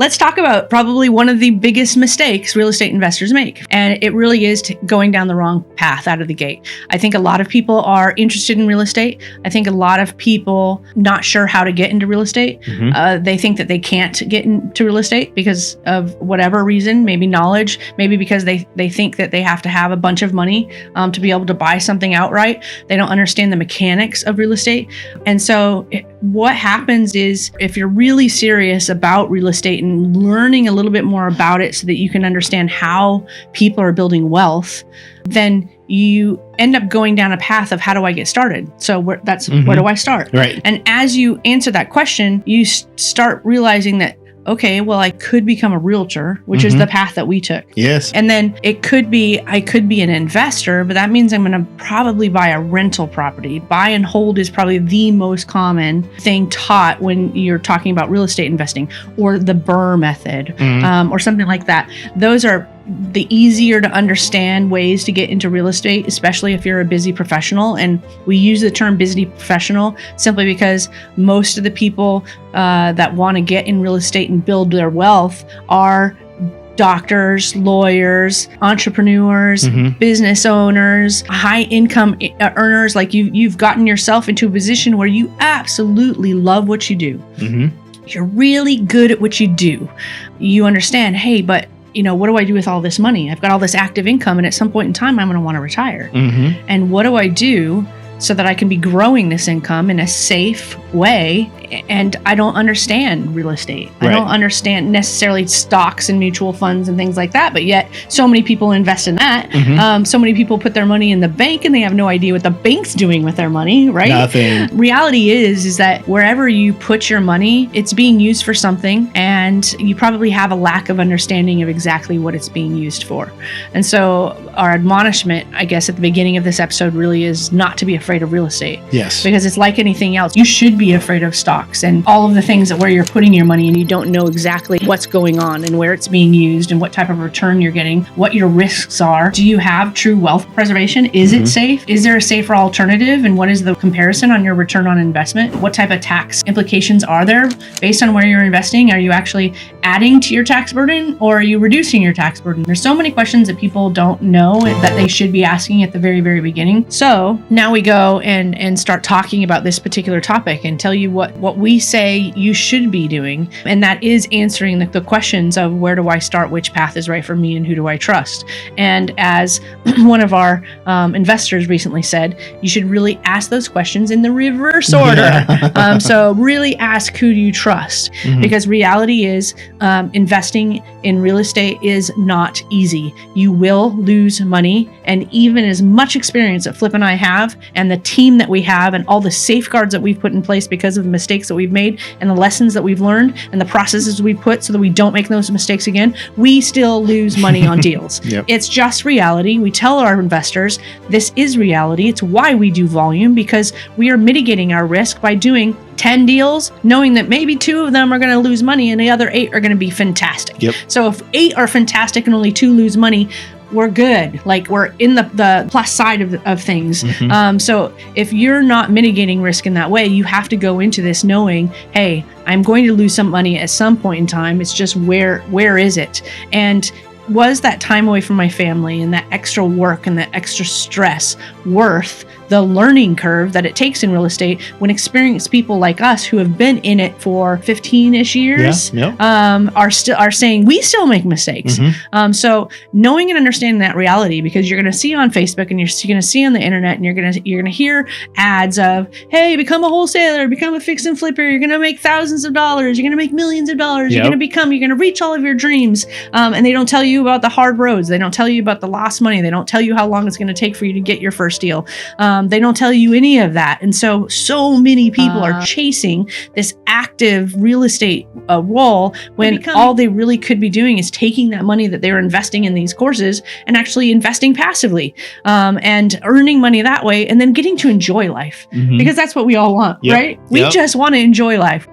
let's talk about probably one of the biggest mistakes real estate investors make. And it really is going down the wrong path out of the gate. I think a lot of people are interested in real estate. I think a lot of people not sure how to get into real estate. They think that they can't get into real estate because of whatever reason, maybe knowledge, maybe because they think that they have to have a bunch of money to be able to buy something outright. They don't understand the mechanics of real estate. And so what happens is, if you're really serious about real estate and learning a little bit more about it so that you can understand how people are building wealth, then you end up going down a path of, how do I get started? So where do I start? Right. And as you answer that question, you start realizing that, okay, well, I could become a realtor, which is the path that we took. Yes. And then I could be an investor, but that means I'm going to probably buy a rental property. Buy and hold is probably the most common thing taught when you're talking about real estate investing, or the BRRRR method, or something like that. Those are the easier to understand ways to get into real estate, especially if you're a busy professional. And we use the term busy professional simply because most of the people that want to get in real estate and build their wealth are doctors, lawyers, entrepreneurs, business owners, high income earners. Like you've gotten yourself into a position where you absolutely love what you do. You're really good at what you do. You understand, hey, but what do I do with all this money? I've got all this active income, and at some point in time, I'm going to want to retire. And what do I do so that I can be growing this income in a safe way? And I don't understand real estate. Right. I don't understand necessarily stocks and mutual funds and things like that. But yet so many people invest in that. So many people put their money in the bank and they have no idea what the bank's doing with their money, right? Nothing. Reality is that wherever you put your money, it's being used for something, and you probably have a lack of understanding of exactly what it's being used for. And so our admonishment, I guess, at the beginning of this episode really is not to be afraid of real estate. Yes. Because it's like anything else. You should be afraid of stocks and all of the things that where you're putting your money and you don't know exactly what's going on and where it's being used and what type of return you're getting, what your risks are. Do you have true wealth preservation? Is it safe? Is there a safer alternative? And what is the comparison on your return on investment? What type of tax implications are there based on where you're investing? Are you actually adding to your tax burden, or are you reducing your tax burden? There's so many questions that people don't know that they should be asking at the very, very beginning. So now we go and start talking about this particular topic and tell you what we say you should be doing. And that is answering the questions of, where do I start? Which path is right for me? And who do I trust? And as one of our investors recently said, you should really ask those questions in the reverse order. So really ask, who do you trust? Because reality is, investing in real estate is not easy. You will lose money. And even as much experience that Flip and I have, and the team that we have, and all the safeguards that we've put in place because of the mistakes that we've made, and the lessons that we've learned, and the processes we've put so that we don't make those mistakes again, we still lose money on deals. Yep. It's just reality. We tell our investors this is reality. It's why we do volume, because we are mitigating our risk by doing 10 deals, knowing that maybe 2 of them are going to lose money and the other 8 are going to be fantastic. Yep. So if 8 are fantastic and only 2 lose money, we're good. Like, we're in the plus side of things. So if you're not mitigating risk in that way, you have to go into this knowing, hey, I'm going to lose some money at some point in time. It's just where is it? And was that time away from my family and that extra work and that extra stress worth the learning curve that it takes in real estate when experienced people like us who have been in it for 15-ish years are saying we still make mistakes. So knowing and understanding that reality, because you're going to see on Facebook and you're going to see on the internet, and you're going to hear ads of, hey, become a wholesaler, become a fix and flipper, you're going to make thousands of dollars, you're going to make millions of dollars, you're going to reach all of your dreams. And they don't tell you about the hard roads. They don't tell you about the lost money. They don't tell you how long it's going to take for you to get your first deal. They don't tell you any of that. And so many people are chasing this active real estate role when all they really could be doing is taking that money that they were investing in these courses and actually investing passively, and earning money that way, and then getting to enjoy life, because that's what we all want, right? We just want to enjoy life.